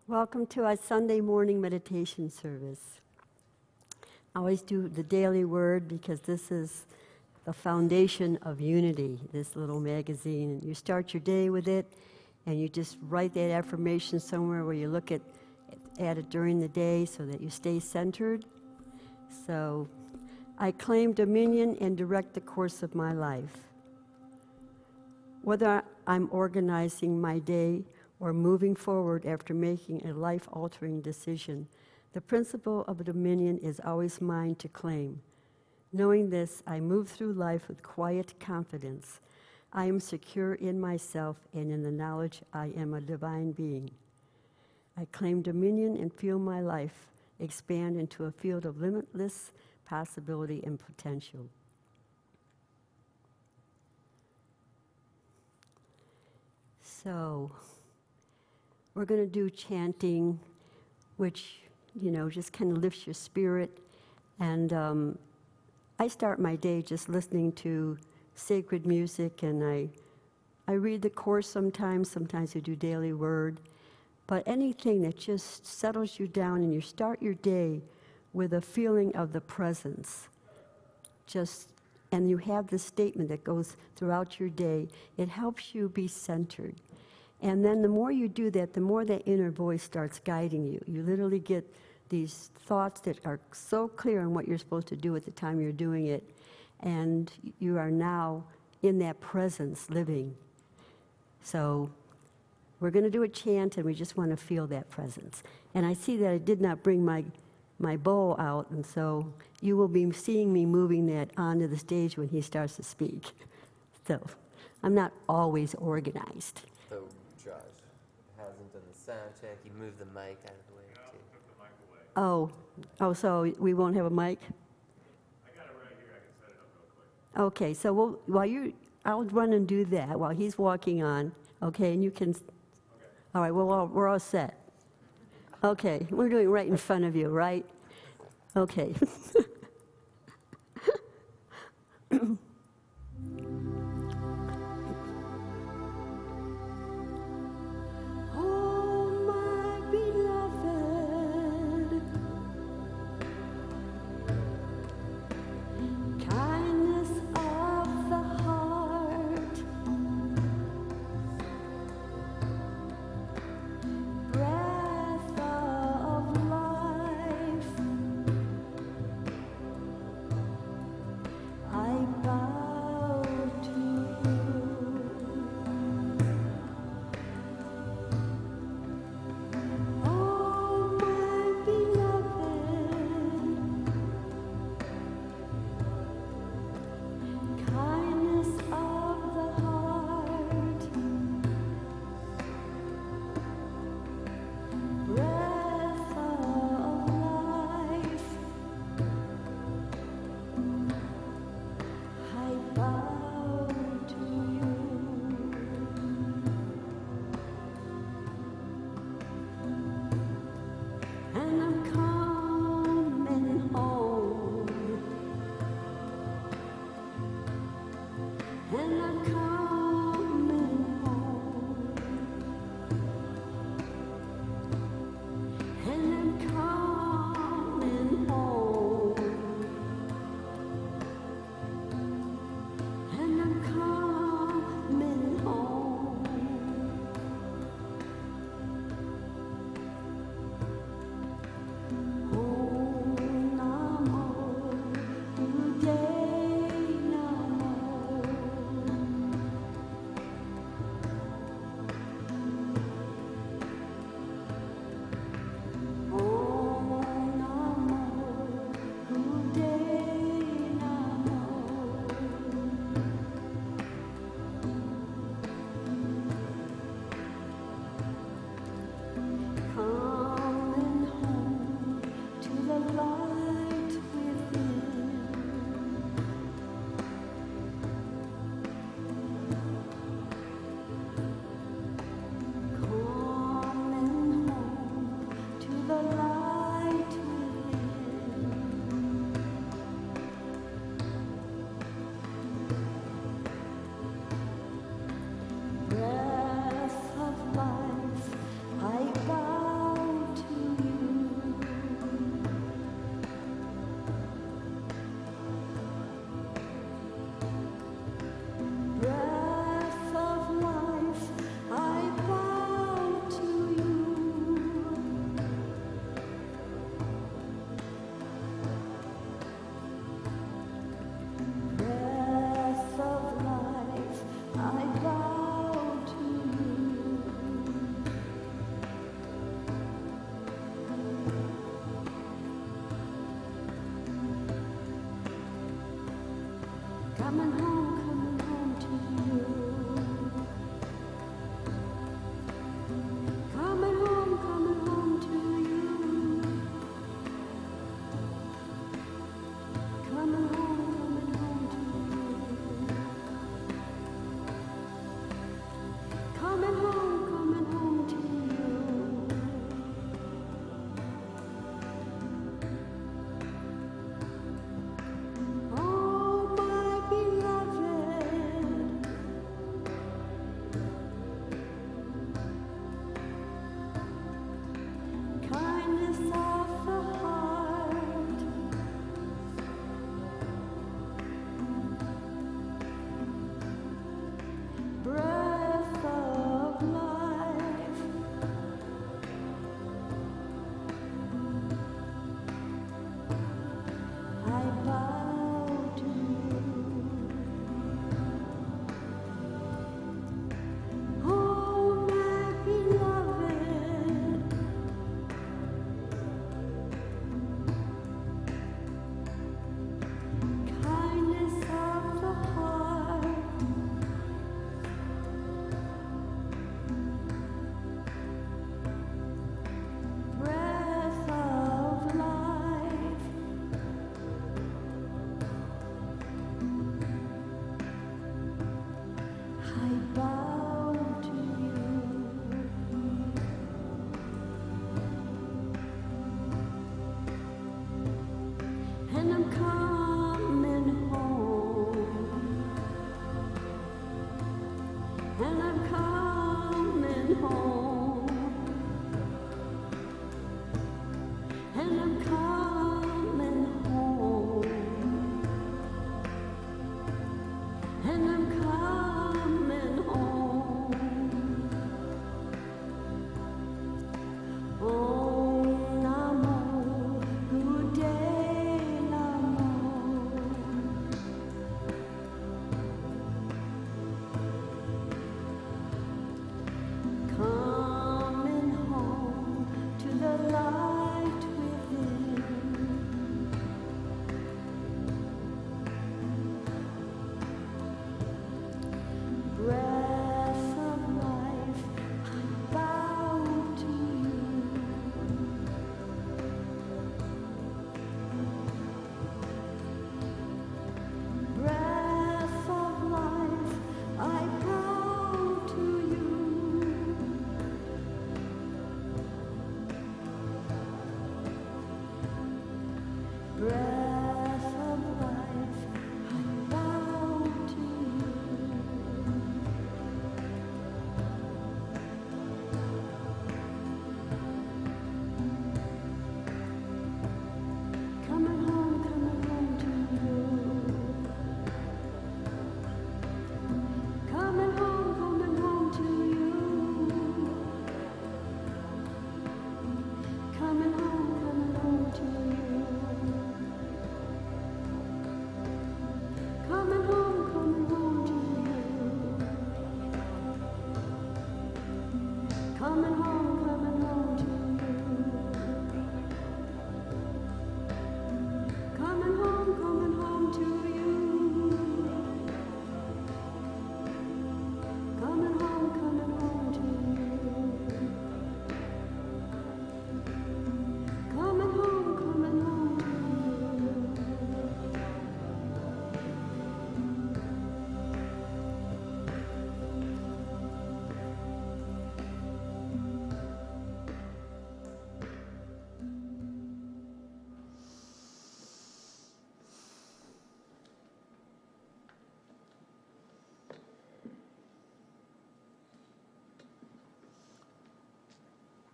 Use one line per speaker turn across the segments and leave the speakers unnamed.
Welcome to our Sunday morning meditation service. I always do the daily word because this is the foundation of unity, this little magazine. You start your day with it, and you just write that affirmation somewhere where you look at it during the day so that you stay centered. So, I claim dominion and direct the course of my life. Whether I'm organizing my day or moving forward after making a life-altering decision, the principle of dominion is always mine to claim. Knowing this, I move through life with quiet confidence. I am secure in myself and in the knowledge I am a divine being. I claim dominion and feel my life expand into a field of limitless possibility and potential. So, we're going to do chanting, which, just kind of lifts your spirit. And I start my day just listening to sacred music, and I read the Course sometimes we do daily word. But anything that just settles you down and you start your day with a feeling of the presence, and you have this statement that goes throughout your day, it helps you be centered. And then the more you do that, the more that inner voice starts guiding you. You literally get these thoughts that are so clear on what you're supposed to do at the time you're doing it. And you are now in that presence living. So we're going to do a chant, and we just want to feel that presence. And I see that I did not bring my bowl out, and so you will be seeing me moving that onto the stage when he starts to speak. So I'm not always organized.
So Josh hasn't done the sound check. You moved the mic out of the way too.
Oh, so we won't have a mic?
I got it right here. I can set it up real quick.
Okay, so I'll run and do that while he's walking on. Okay, and you can. Okay. All right. Well, we're all set. Okay, we're doing right in front of you, right? Okay.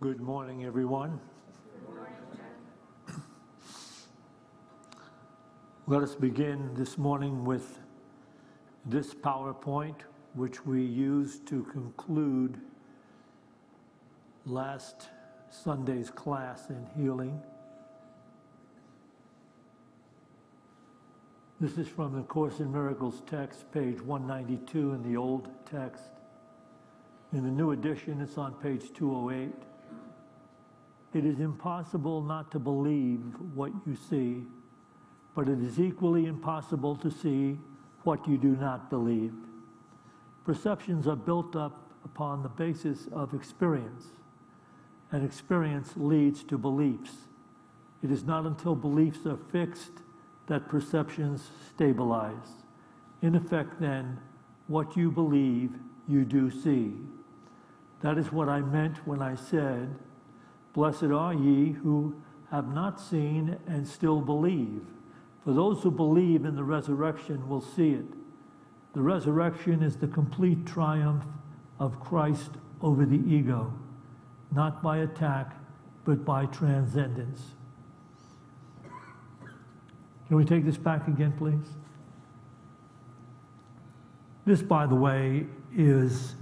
Good morning, everyone. Let us begin this morning with this PowerPoint, which we used to conclude last Sunday's class in healing. This is from the Course in Miracles text, page 192 in the old text. In the new edition, it's on page 208. It is impossible not to believe what you see, but it is equally impossible to see what you do not believe. Perceptions are built up upon the basis of experience, and experience leads to beliefs. It is not until beliefs are fixed that perceptions stabilize. In effect, then, what you believe, you do see. That is what I meant when I said, "Blessed are ye who have not seen and still believe. For those who believe in the resurrection will see it." The resurrection is the complete triumph of Christ over the ego, not by attack, but by transcendence. Can we take this back again, please? This, by the way, is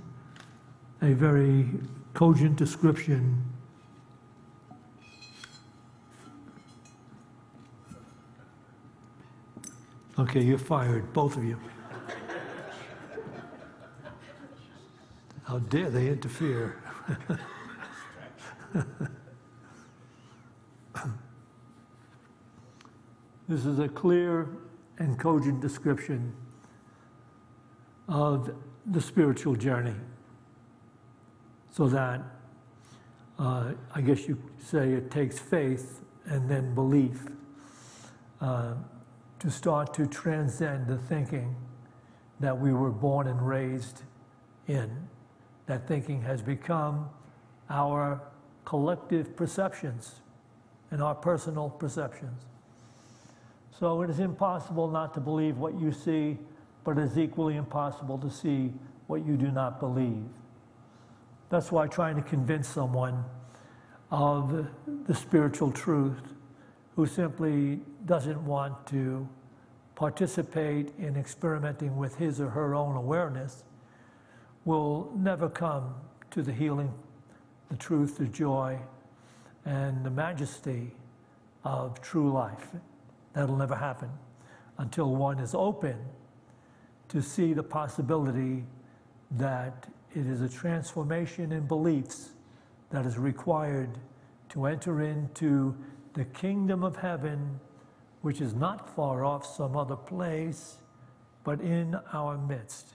a very cogent description Okay, you're fired, both of you. How dare they interfere? This is a clear and cogent description of the spiritual journey. So that, I guess you could say it takes faith and then belief to start to transcend the thinking that we were born and raised in. That thinking has become our collective perceptions and our personal perceptions. So it is impossible not to believe what you see, but it is equally impossible to see what you do not believe. That's why trying to convince someone of the spiritual truth who simply doesn't want to participate in experimenting with his or her own awareness will never come to the healing, the truth, the joy, and the majesty of true life. That'll never happen until one is open to see the possibility that it is a transformation in beliefs that is required to enter into the kingdom of heaven, which is not far off some other place, but in our midst.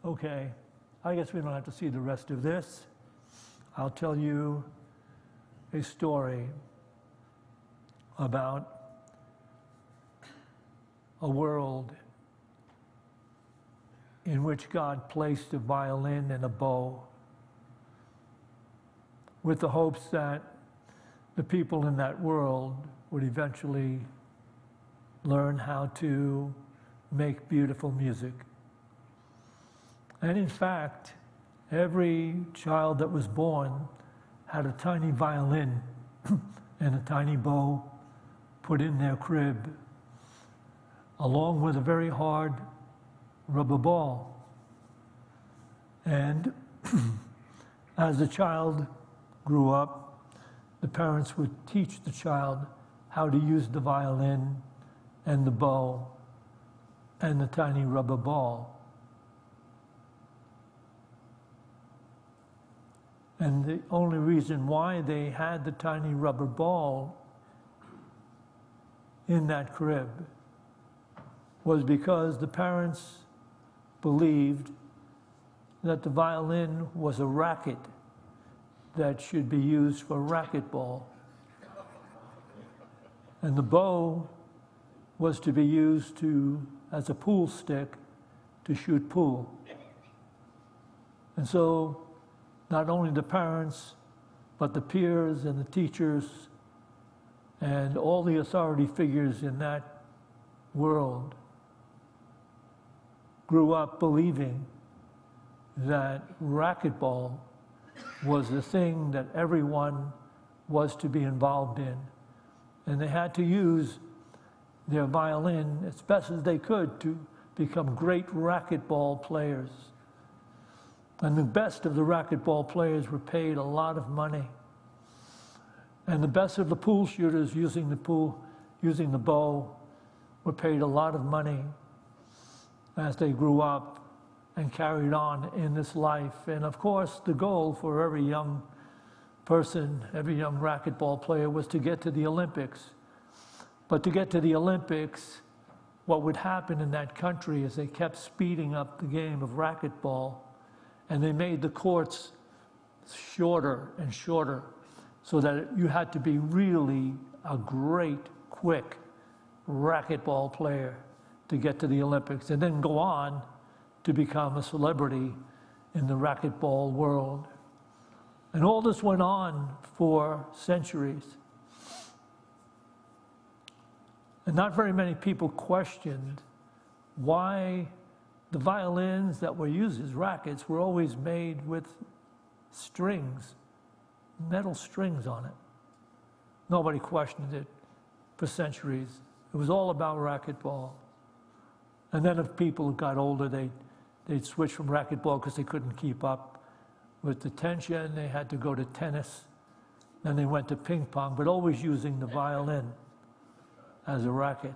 Okay, I guess we don't have to see the rest of this. I'll tell you a story about a world in which God placed a violin and a bow with the hopes that the people in that world would eventually learn how to make beautiful music. And in fact, every child that was born had a tiny violin and a tiny bow put in their crib, along with a very hard rubber ball. And as the child grew up, the parents would teach the child how to use the violin and the bow and the tiny rubber ball. And the only reason why they had the tiny rubber ball in that crib was because the parents believed that the violin was a racket that should be used for racquetball. And the bow was to be used as a pool stick to shoot pool. And so not only the parents, but the peers and the teachers and all the authority figures in that world grew up believing that racquetball was the thing that everyone was to be involved in. And they had to use their violin as best as they could to become great racquetball players. And the best of the racquetball players were paid a lot of money. And the best of the pool shooters using the bow were paid a lot of money as they grew up and carried on in this life. And of course, the goal for every young person, every young racquetball player, was to get to the Olympics. But to get to the Olympics, what would happen in that country is they kept speeding up the game of racquetball, and they made the courts shorter and shorter, so that you had to be really a great, quick racquetball player to get to the Olympics, and then go on to become a celebrity in the racquetball world. And all this went on for centuries. And not very many people questioned why the violins that were used as rackets were always made with strings, metal strings on it. Nobody questioned it for centuries. It was all about racquetball. And then if people got older, they'd switch from racquetball because they couldn't keep up with the tension. They had to go to tennis. Then they went to ping pong, but always using the violin as a racket.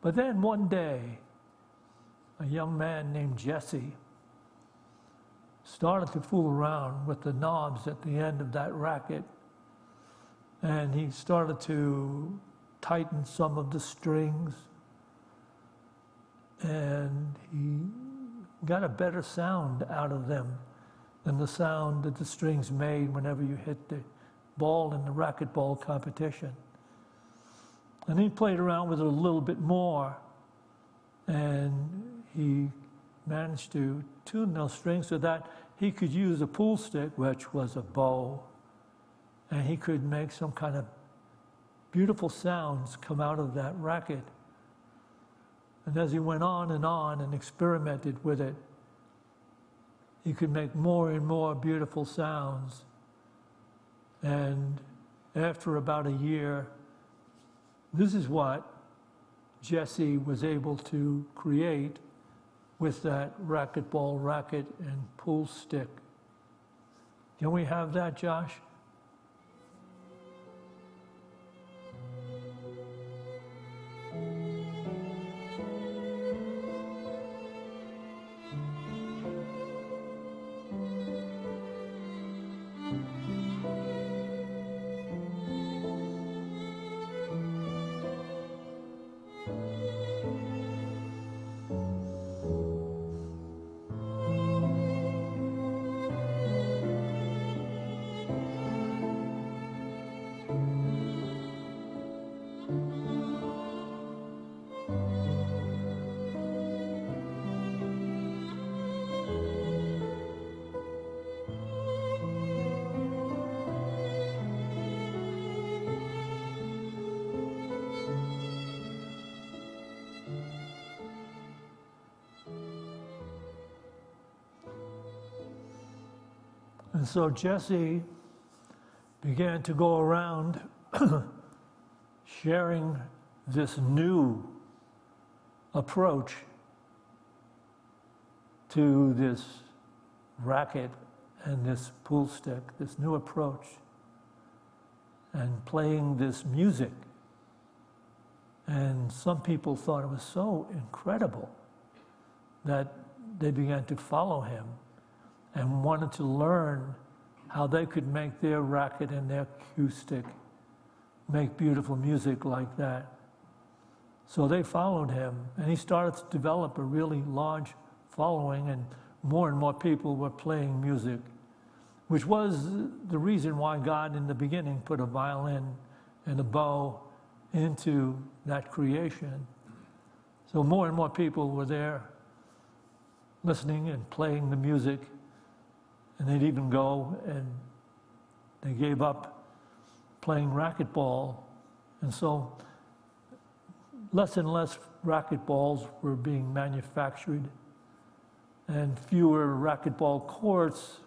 But then one day, a young man named Jesse started to fool around with the knobs at the end of that racket, and he started to tighten some of the strings, and he got a better sound out of them than the sound that the strings made whenever you hit the ball in the racquetball competition. And he played around with it a little bit more, and he managed to tune those strings so that he could use a pool stick, which was a bow, and he could make some kind of beautiful sounds come out of that racket. And as he went on and experimented with it, he could make more and more beautiful sounds. And after about a year, this is what Jesse was able to create with that racquetball racket and pool stick. Can we have that, Josh? And so Jesse began to go around sharing this new approach to this racket and this pool stick, this new approach, and playing this music. And some people thought it was so incredible that they began to follow him and wanted to learn how they could make their racket and their cue stick make beautiful music like that. So they followed him, and he started to develop a really large following, and more people were playing music, which was the reason why God in the beginning put a violin and a bow into that creation. So more and more people were there listening and playing the music. And they'd even go and they gave up playing racquetball. And so less and less racquetballs were being manufactured. and fewer racquetball courts.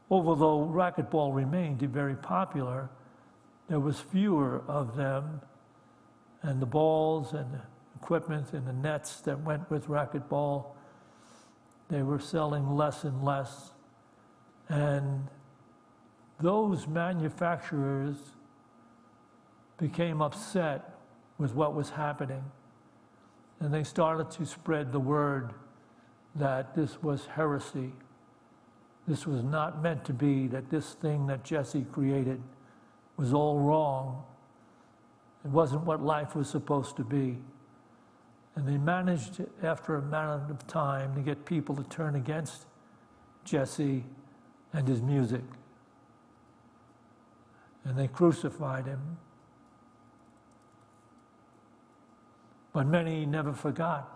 Although racquetball remained very popular, there was fewer of them, and the balls and the equipment and the nets that went with racquetball, they were selling less and less. And those manufacturers became upset with what was happening, and they started to spread the word that this was heresy. This was not meant to be, that this thing that Jesse created was all wrong. It wasn't what life was supposed to be. And they managed, after a amount of time, to get people to turn against Jesse and his music. And they crucified him. But many never forgot.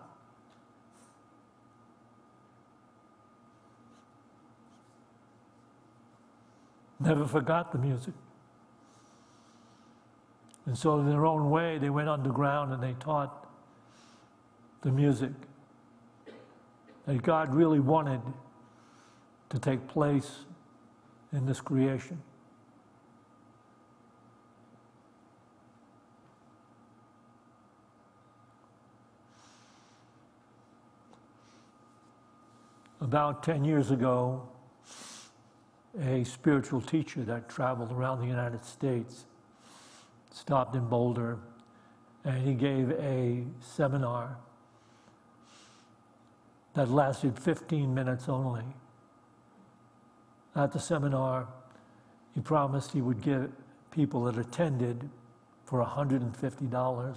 Never forgot the music. And so in their own way, they went underground and they taught the music that God really wanted to take place in this creation. About 10 years ago, a spiritual teacher that traveled around the United States stopped in Boulder, and he gave a seminar that lasted 15 minutes only. At the seminar, he promised he would give people that attended for $150.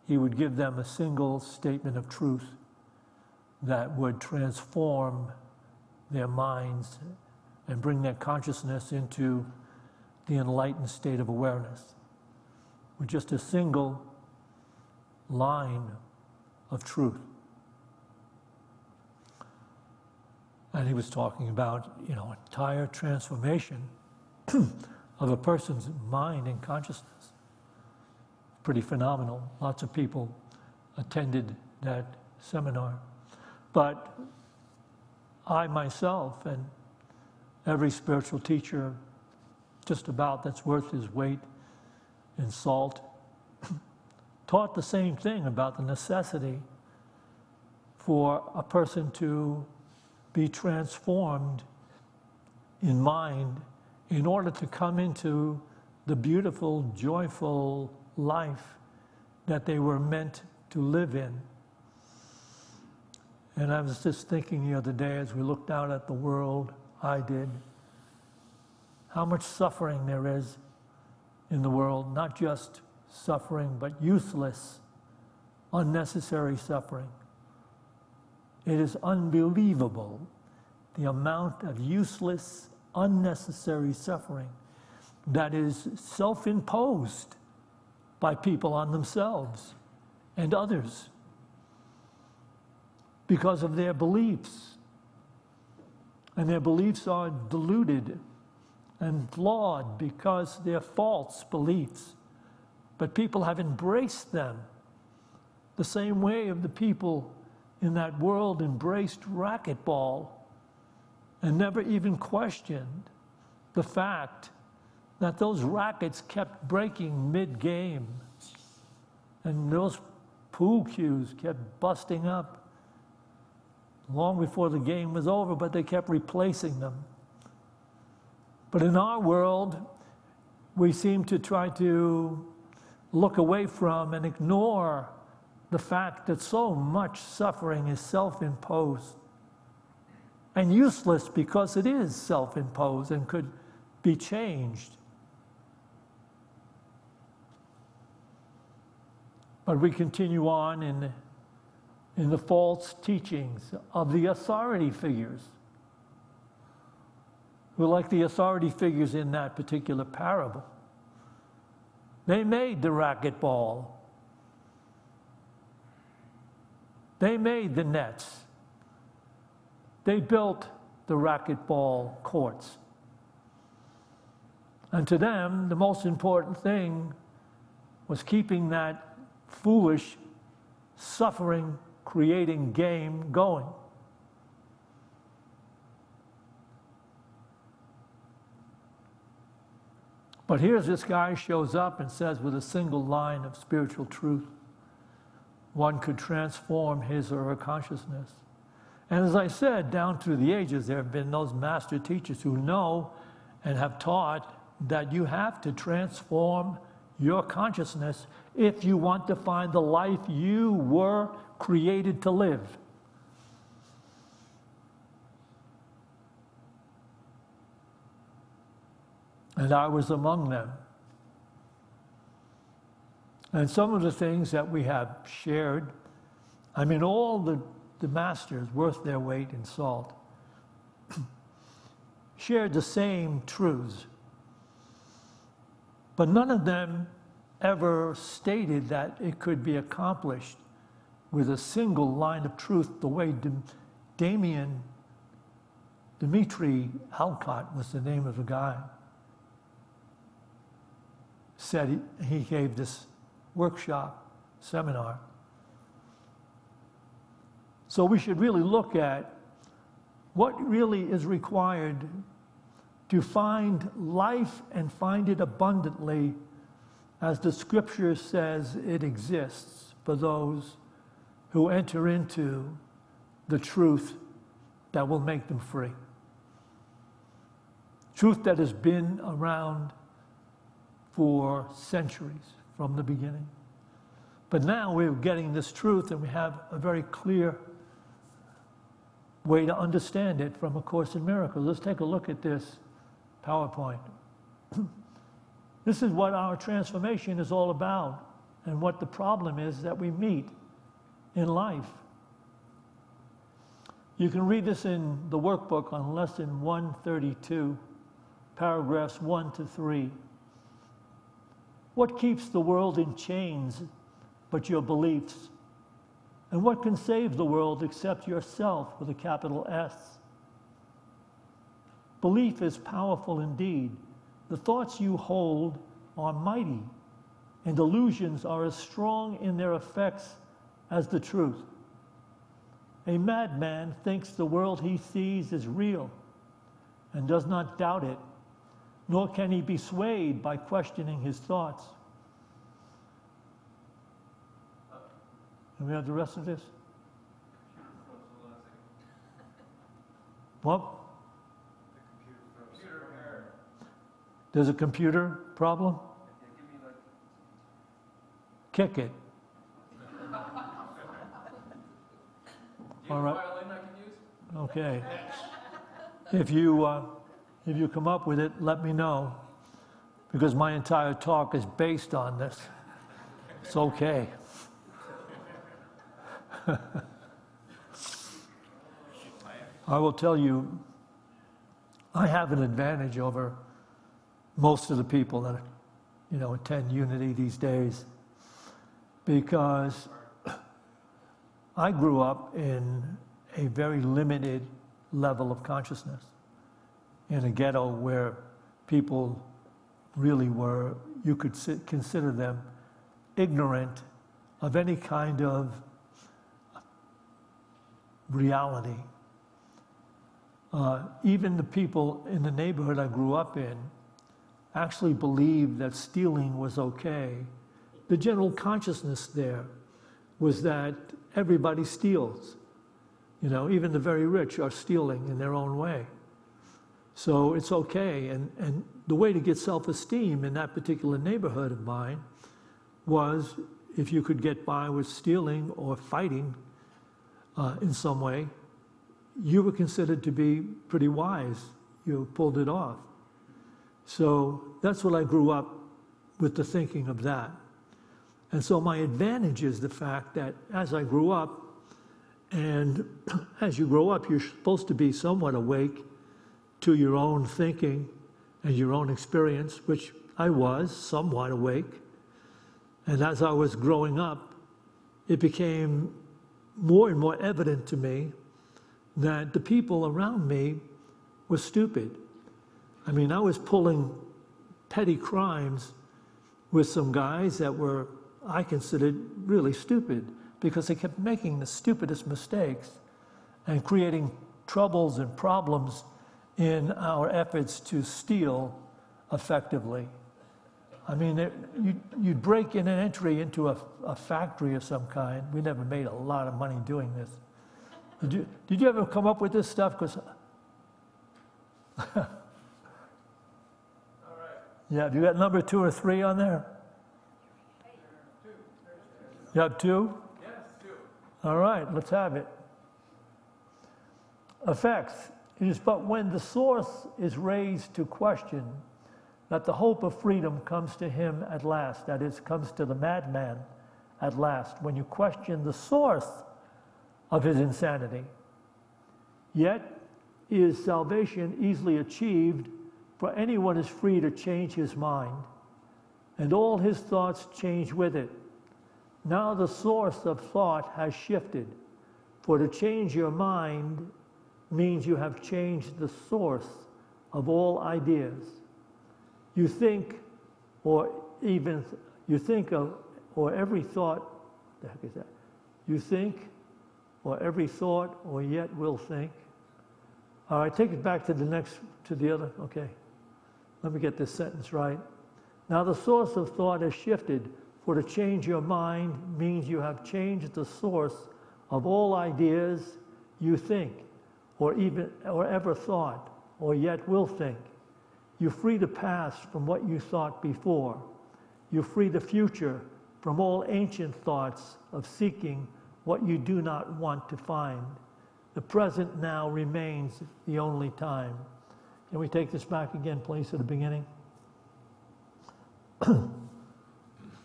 He would give them a single statement of truth that would transform their minds and bring their consciousness into the enlightened state of awareness with just a single line of truth. And he was talking about, entire transformation of a person's mind and consciousness. Pretty phenomenal. Lots of people attended that seminar. But I myself, and every spiritual teacher just about that's worth his weight in salt, taught the same thing about the necessity for a person to be transformed in mind in order to come into the beautiful, joyful life that they were meant to live in. And I was just thinking the other day as we looked out at the world, I did, how much suffering there is in the world, not just suffering, but useless, unnecessary suffering. It is unbelievable the amount of useless, unnecessary suffering that is self-imposed by people on themselves and others because of their beliefs. And their beliefs are diluted and flawed because they're false beliefs. But people have embraced them the same way of the people in that world embraced racquetball and never even questioned the fact that those rackets kept breaking mid-game and those pool cues kept busting up long before the game was over, but they kept replacing them. But in our world, we seem to try to look away from and ignore the fact that so much suffering is self-imposed and useless because it is self-imposed and could be changed. But we continue on in the false teachings of the authority figures, who, like the authority figures in that particular parable, they made the racquetball. They made the nets. They built the racquetball courts. And to them, the most important thing was keeping that foolish, suffering, creating game going. But here's this guy shows up and says with a single line of spiritual truth, one could transform his or her consciousness. And as I said, down through the ages, there have been those master teachers who know and have taught that you have to transform your consciousness if you want to find the life you were created to live. And I was among them. And some of the things that we have shared, I mean, all the masters worth their weight in salt shared the same truths. But none of them ever stated that it could be accomplished with a single line of truth the way Dmitri Alcott was the name of the guy, said he gave this workshop, seminar. So we should really look at what really is required to find life and find it abundantly as the scripture says it exists for those who enter into the truth that will make them free. Truth that has been around for centuries from the beginning. But now we're getting this truth and we have a very clear way to understand it from A Course in Miracles. Let's take a look at this PowerPoint. This is what our transformation is all about and what the problem is that we meet in life. You can read this in the workbook on lesson 132, paragraphs 1 to 3. What keeps the world in chains but your beliefs? And what can save the world except yourself with a capital S? Belief is powerful indeed. The thoughts you hold are mighty, and illusions are as strong in their effects as the truth. A madman thinks the world he sees is real and does not doubt it, nor can he be swayed by questioning his thoughts. And we have the rest of this? What? There's a computer problem? Kick it. All right. Okay. If you come up with it, let me know, because my entire talk is based on this. It's okay. I will tell you, I have an advantage over most of the people that, attend Unity these days, because I grew up in a very limited level of consciousness, in a ghetto where people really were, you could consider them ignorant of any kind of reality. Even the people in the neighborhood I grew up in actually believed that stealing was okay. The general consciousness there was that everybody steals. Even the very rich are stealing in their own way. So it's okay. And the way to get self-esteem in that particular neighborhood of mine was, if you could get by with stealing or fighting in some way, you were considered to be pretty wise. You pulled it off. So that's what I grew up with, the thinking of that. And so my advantage is the fact that as I grew up, and as you grow up, you're supposed to be somewhat awake to your own thinking and your own experience, which I was somewhat awake. And as I was growing up, it became more and more evident to me that the people around me were stupid. I mean, I was pulling petty crimes with some guys that were, I considered, really stupid, because they kept making the stupidest mistakes and creating troubles and problems in our efforts to steal effectively. I mean, you'd break in an entry into a factory of some kind. We never made a lot of money doing this. Did you ever come up with this stuff? 'Cause yeah, have you got number 2 or 3 on there? You have 2?
Yes, 2.
All right, let's have it. Effects. It is but when the source is raised to question that the hope of freedom comes to him at last. That is, comes to the madman at last, when you question the source of his insanity. Yet is salvation easily achieved, for anyone is free to change his mind, and all his thoughts change with it. Now the source of thought has shifted, for to change your mind means you have changed the source of all ideas. You think, or even, you think of, or every thought, what the heck is that? You think, or every thought, or yet will think. All right, take it back to the other, okay. Let me get this sentence right. Now the source of thought has shifted, for to change your mind means you have changed the source of all ideas you think, or ever thought, or yet will think. You free the past from what you thought before. You free the future from all ancient thoughts of seeking what you do not want to find. The present now remains the only time. Can we take this back again, please, to the beginning?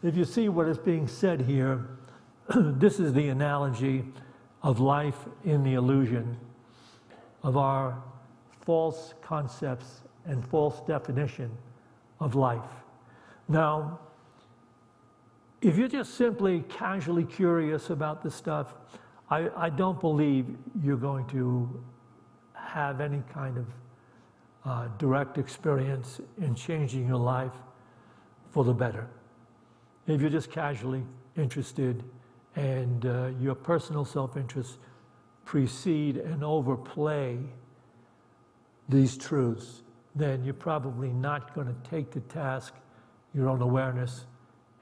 If you see what is being said here, this is the analogy of life in the illusion of our false concepts and false definition of life. Now, if you're just simply casually curious about this stuff, I don't believe you're going to have any kind of direct experience in changing your life for the better. If you're just casually interested and your personal self-interest precede and overplay these truths, then you're probably not going to take to task your own awareness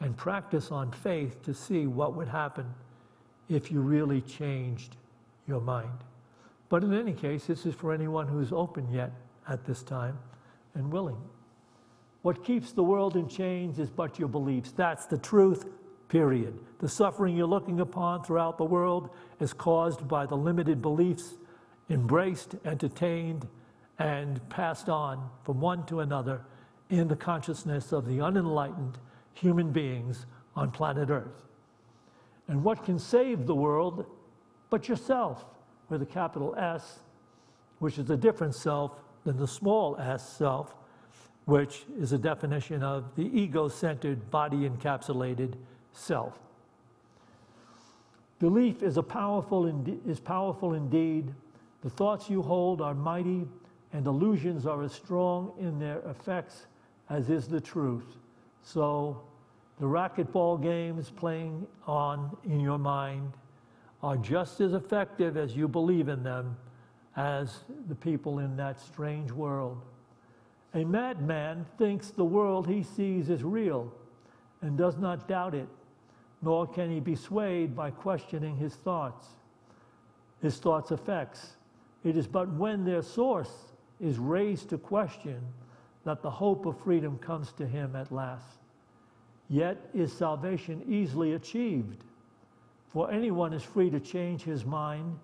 and practice on faith to see what would happen if you really changed your mind. But in any case, this is for anyone who's open yet at this time and willing. What keeps the world in chains is but your beliefs. That's the truth, period. The suffering you're looking upon throughout the world is caused by the limited beliefs embraced, entertained, and passed on from one to another in the consciousness of the unenlightened human beings on planet Earth. And what can save the world but yourself, with a capital S, which is a different self than the small s self, which is a definition of the ego-centered, body-encapsulated self. Belief is powerful indeed. The thoughts you hold are mighty, and illusions are as strong in their effects as is the truth. So the racquetball games playing on in your mind are just as effective as you believe in them as the people in that strange world. A madman thinks the world he sees is real and does not doubt it, nor can he be swayed by questioning his thoughts' effects. It is but when their source is raised to question that the hope of freedom comes to him at last. Yet is salvation easily achieved, for anyone is free to change his mind,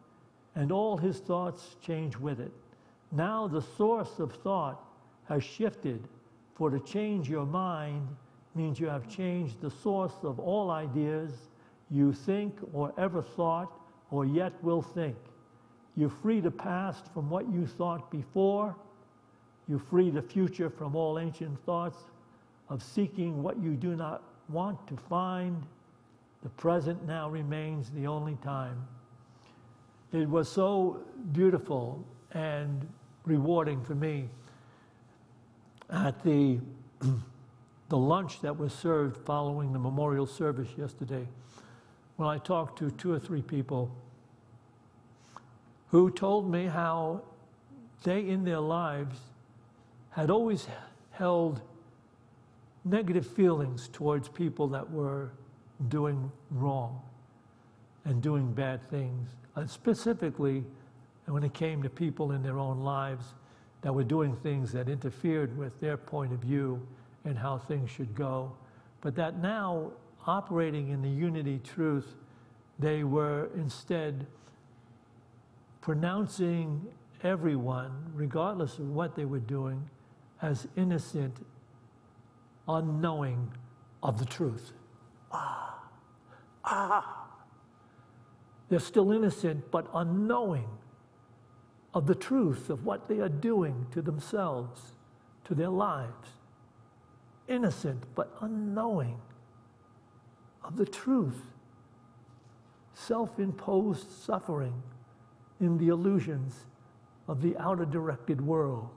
and all his thoughts change with it. Now the source of thought has shifted, for to change your mind means you have changed the source of all ideas you think or ever thought or yet will think. You free the past from what you thought before. You free the future from all ancient thoughts of seeking what you do not want to find. The present now remains the only time. It was so beautiful and rewarding for me at the lunch that was served following the memorial service yesterday, when I talked to 2 or 3 people who told me how they in their lives had always held negative feelings towards people that were doing wrong and doing bad things, specifically when it came to people in their own lives that were doing things that interfered with their point of view and how things should go. But that now, operating in the unity truth, they were instead pronouncing everyone, regardless of what they were doing, as innocent, unknowing of the truth. They're still innocent, but unknowing of the truth of what they are doing to themselves, to their lives. Innocent, but unknowing of the truth. Self-imposed suffering in the illusions of the outer-directed world.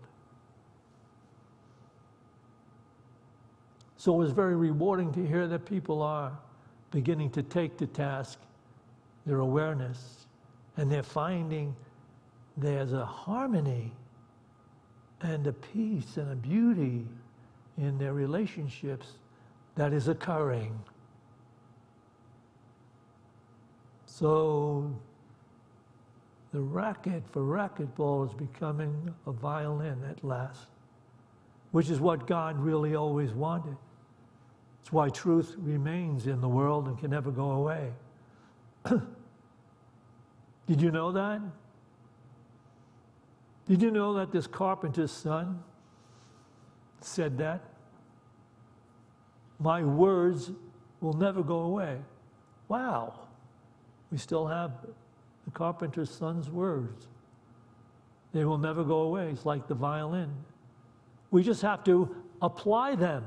So it was very rewarding to hear that people are beginning to take to task their awareness, and they're finding there's a harmony and a peace and a beauty in their relationships that is occurring. So the racket for racquetball is becoming a violin at last, which is what God really always wanted. It's why truth remains in the world and can never go away. Did you know that? Did you know that this carpenter's son said that? My words will never go away. Wow. We still have the carpenter's son's words. They will never go away. It's like the violin. We just have to apply them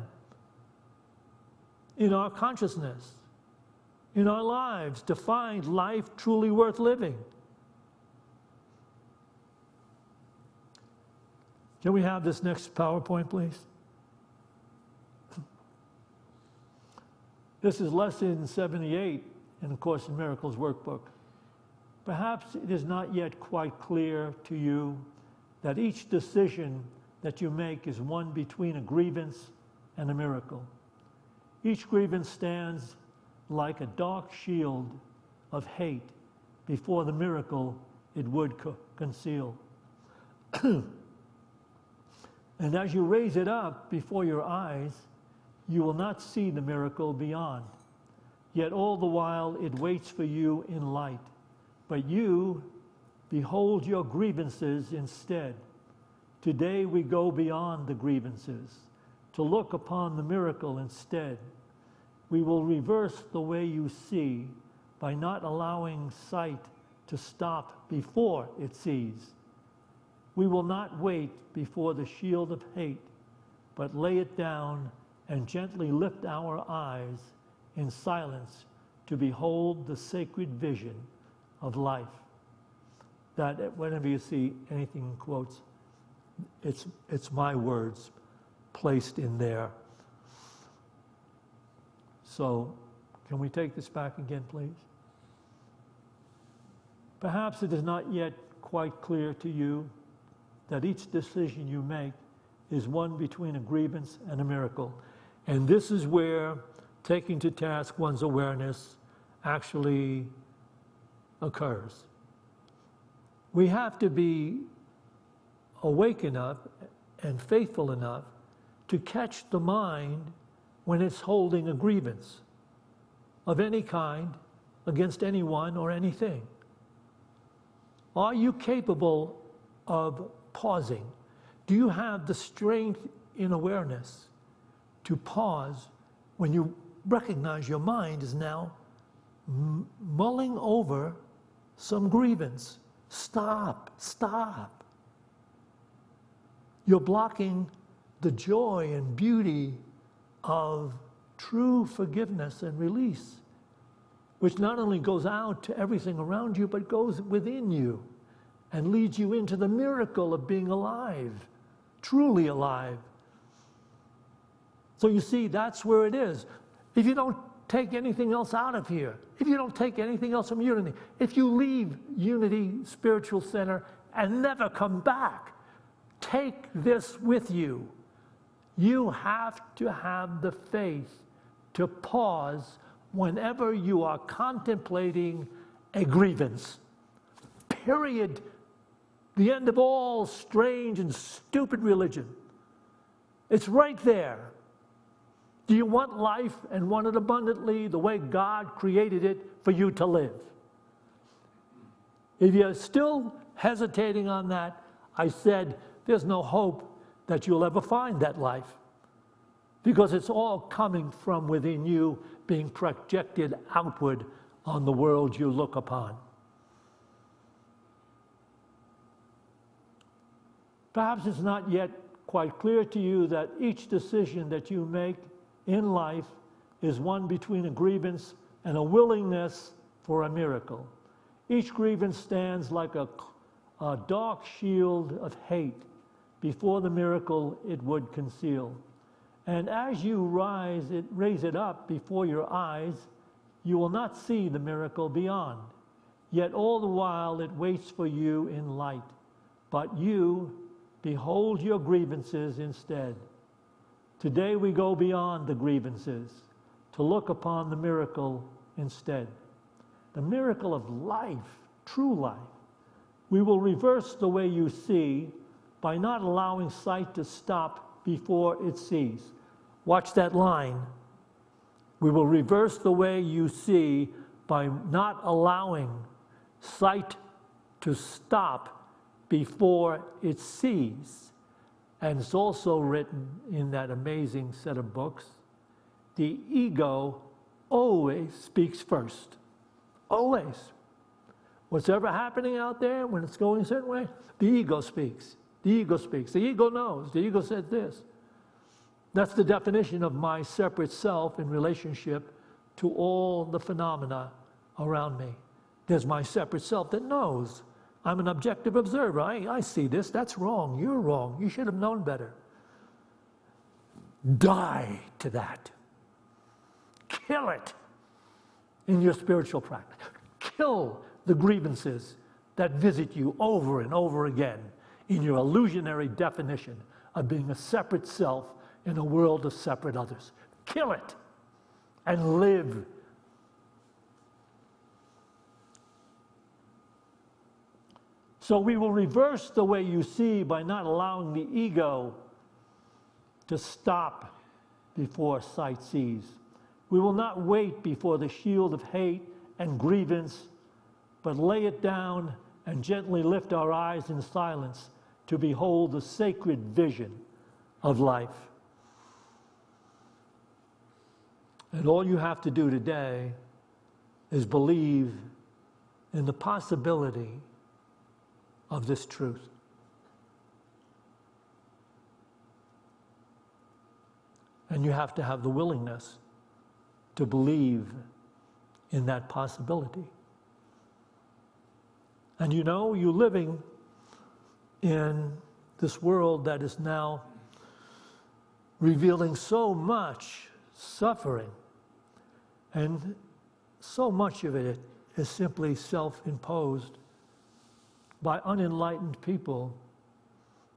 in our consciousness, in our lives, to find life truly worth living. Can we have this next PowerPoint, please? This is lesson 78 in the Course in Miracles workbook. Perhaps it is not yet quite clear to you that each decision that you make is one between a grievance and a miracle. Each grievance stands like a dark shield of hate before the miracle it would conceal. And as you raise it up before your eyes, you will not see the miracle beyond. Yet all the while it waits for you in light. But you behold your grievances instead. Today we go beyond the grievances to look upon the miracle instead. We will reverse the way you see by not allowing sight to stop before it sees. We will not wait before the shield of hate, but lay it down and gently lift our eyes in silence to behold the sacred vision of life. That whenever you see anything in quotes, it's my words placed in there. So, can we take this back again, please? Perhaps it is not yet quite clear to you that each decision you make is one between a grievance and a miracle. And this is where taking to task one's awareness actually occurs. We have to be awake enough and faithful enough to catch the mind when it's holding a grievance of any kind against anyone or anything. Are you capable of pausing? Do you have the strength in awareness to pause when you recognize your mind is now mulling over some grievance? Stop, stop. You're blocking the joy and beauty of true forgiveness and release, which not only goes out to everything around you, but goes within you and leads you into the miracle of being alive, truly alive. So you see, that's where it is. If you don't take anything else out of here, if you don't take anything else from Unity, if you leave Unity Spiritual Center and never come back, take this with you You have to have the faith to pause whenever you are contemplating a grievance. Period. The end of all strange and stupid religion. It's right there. Do you want life and want it abundantly the way God created it for you to live? If you're still hesitating on that, I said there's no hope that you'll ever find that life, because it's all coming from within you, being projected outward on the world you look upon. Perhaps it's not yet quite clear to you that each decision that you make in life is one between a grievance and a willingness for a miracle. Each grievance stands like a dark shield of hate before the miracle it would conceal. And as you raise it up before your eyes, you will not see the miracle beyond. Yet all the while it waits for you in light. But you behold your grievances instead. Today we go beyond the grievances to look upon the miracle instead. The miracle of life, true life. We will reverse the way you see by not allowing sight to stop before it sees. Watch that line. We will reverse the way you see by not allowing sight to stop before it sees. And it's also written in that amazing set of books, the ego always speaks first. Always. What's ever happening out there, when it's going a certain way, the ego speaks. The ego speaks. The ego knows. The ego says this. That's the definition of my separate self in relationship to all the phenomena around me. There's my separate self that knows. I'm an objective observer. I see this. That's wrong. You're wrong. You should have known better. Die to that. Kill it in your spiritual practice. Kill the grievances that visit you over and over again in your illusionary definition of being a separate self in a world of separate others. Kill it and live. So we will reverse the way you see by not allowing the ego to stop before sight sees. We will not wait before the shield of hate and grievance, but lay it down and gently lift our eyes in silence to behold the sacred vision of life. And all you have to do today is believe in the possibility of this truth. And you have to have the willingness to believe in that possibility. And you know, you're living in this world that is now revealing so much suffering, and so much of it is simply self-imposed by unenlightened people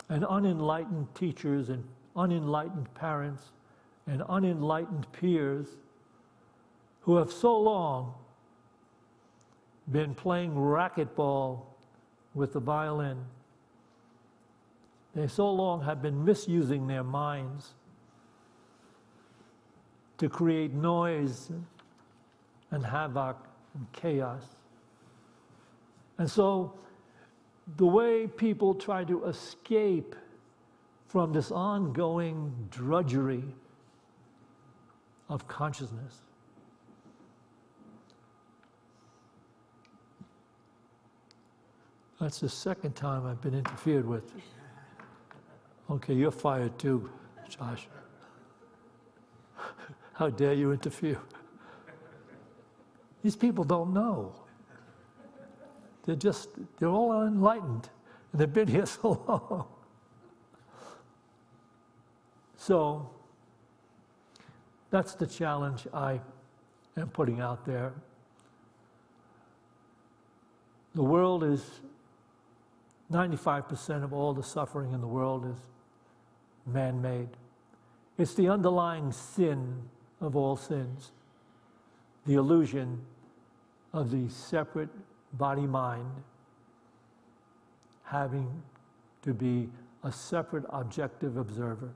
and unenlightened teachers and unenlightened parents and unenlightened peers who have so long been playing racquetball with the violin. They so long have been misusing their minds to create noise and havoc and chaos. And so the way people try to escape from this ongoing drudgery of consciousness That's the second time I've been interfered with. Okay, you're fired too, Josh. How dare you interfere? These people don't know. They're all enlightened, and they've been here so long. So, that's the challenge I am putting out there. The world is, 95% of all the suffering in the world is man-made. It's the underlying sin of all sins, the illusion of the separate body-mind having to be a separate objective observer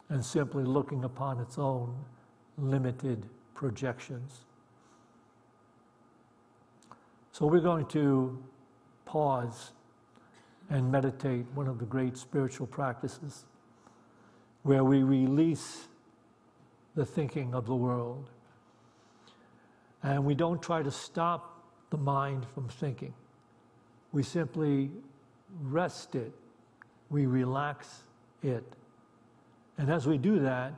and simply looking upon its own limited projections. So we're going to pause and meditate, one of the great spiritual practices, where we release the thinking of the world. And we don't try to stop the mind from thinking. We simply rest it. We relax it. And as we do that,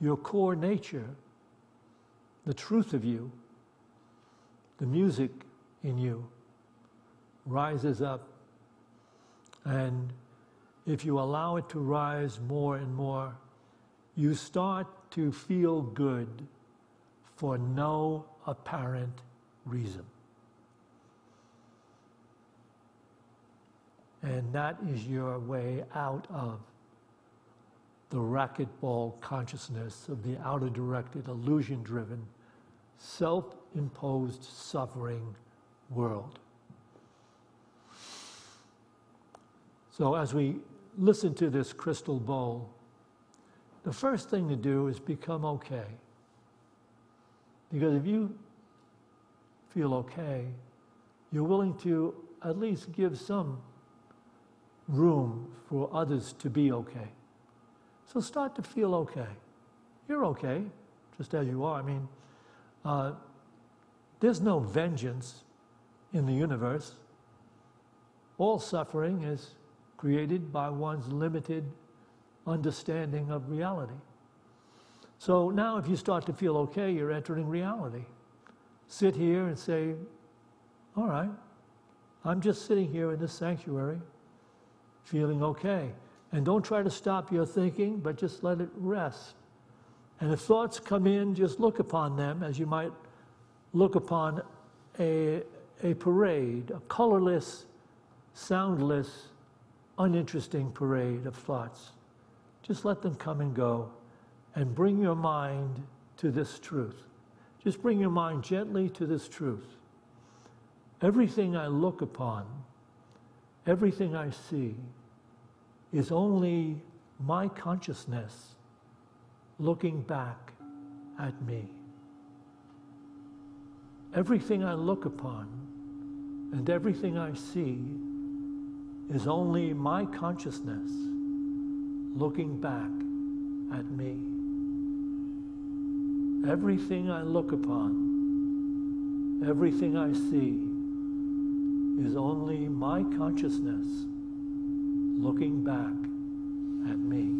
your core nature, the truth of you, the music in you, rises up. And if you allow it to rise more and more, you start to feel good for no apparent reason. And that is your way out of the racquetball consciousness of the outer-directed, illusion-driven, self-imposed suffering world. So as we listen to this crystal bowl, the first thing to do is become okay. Because if you feel okay, you're willing to at least give some room for others to be okay. So start to feel okay. You're okay, just as you are. I mean, there's no vengeance in the universe. All suffering is created by one's limited understanding of reality. So now if you start to feel okay, you're entering reality. Sit here and say, all right, I'm just sitting here in this sanctuary, feeling okay. And don't try to stop your thinking, but just let it rest. And if thoughts come in, just look upon them as you might look upon a parade, a colorless, soundless, uninteresting parade of thoughts. Just let them come and go, and bring your mind to this truth. Just bring your mind gently to this truth. Everything I look upon, everything I see, is only my consciousness looking back at me. Everything I look upon and everything I see is only my consciousness looking back at me. Everything I look upon, everything I see is only my consciousness looking back at me.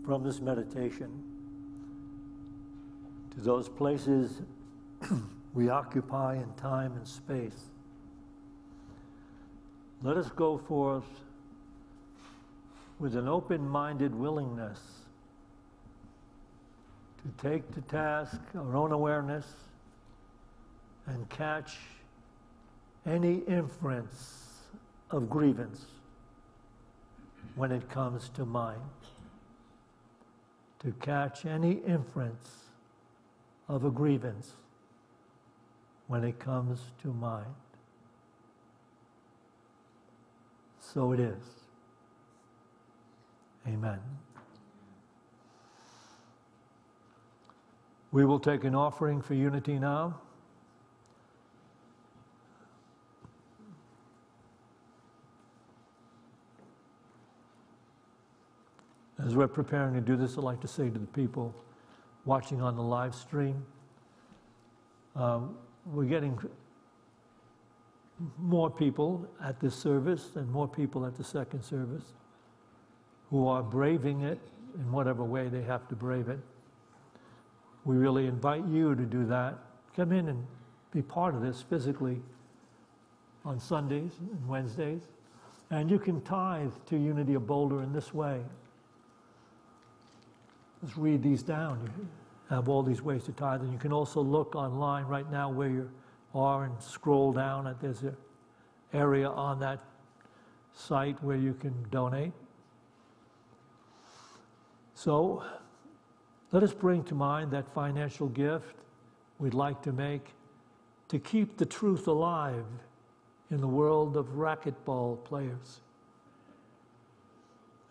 from this meditation to those places we occupy in time and space. Let us go forth with an open-minded willingness to take to task our own awareness and catch any inference of grievance when it comes to mind. To catch any inference of a grievance when it comes to mind. So it is. Amen. We will take an offering for unity now. As we're preparing to do this, I'd like to say to the people watching on the live stream, we're getting more people at this service and more people at the second service who are braving it in whatever way they have to brave it. We really invite you to do that. Come in and be part of this physically on Sundays and Wednesdays. And you can tithe to Unity of Boulder in this way. Let's read these down. You have all these ways to tithe. And you can also look online right now where you are and scroll down. There's an area on that site where you can donate. So let us bring to mind that financial gift we'd like to make to keep the truth alive in the world of racquetball players.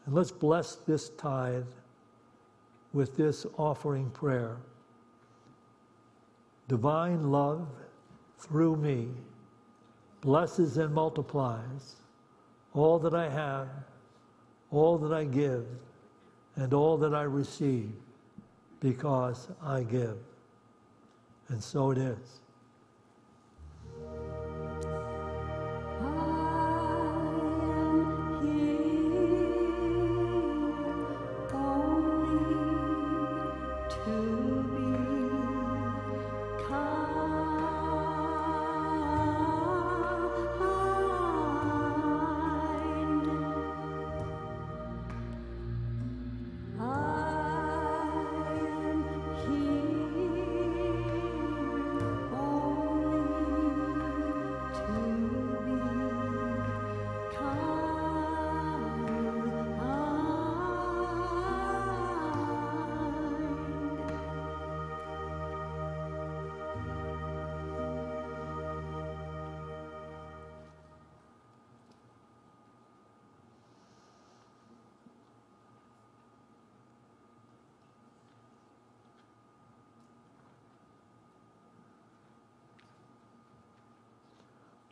And let's bless this tithe with this offering prayer. Divine love through me blesses and multiplies all that I have, all that I give, and all that I receive, because I give. And so it is.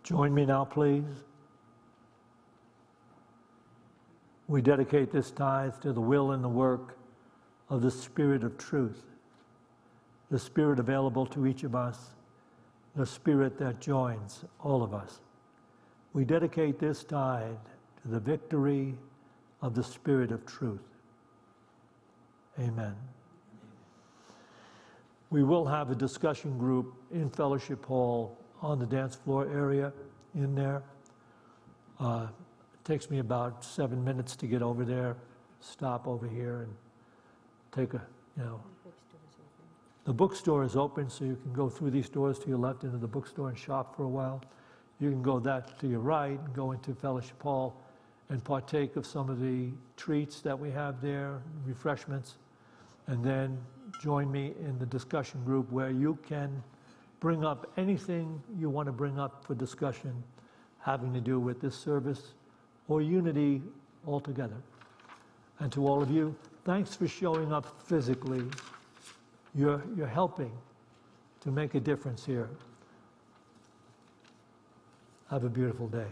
Join me now, please. We dedicate this tithe to the will and the work of the Spirit of truth, the Spirit available to each of us, the Spirit that joins all of us. We dedicate this tithe to the victory of the Spirit of truth. Amen. We will have a discussion group in Fellowship Hall on the dance floor area in there. It takes me about 7 minutes to get over there, stop over here and take a, The bookstore is open, so you can go through these doors to your left into the bookstore and shop for a while. You can go that to your right and go into Fellowship Hall and partake of some of the treats that we have there, refreshments, and then join me in the discussion group where you can bring up anything you want to bring up for discussion having to do with this service or unity altogether. And to all of you, thanks for showing up physically. You're helping to make a difference here. Have a beautiful day.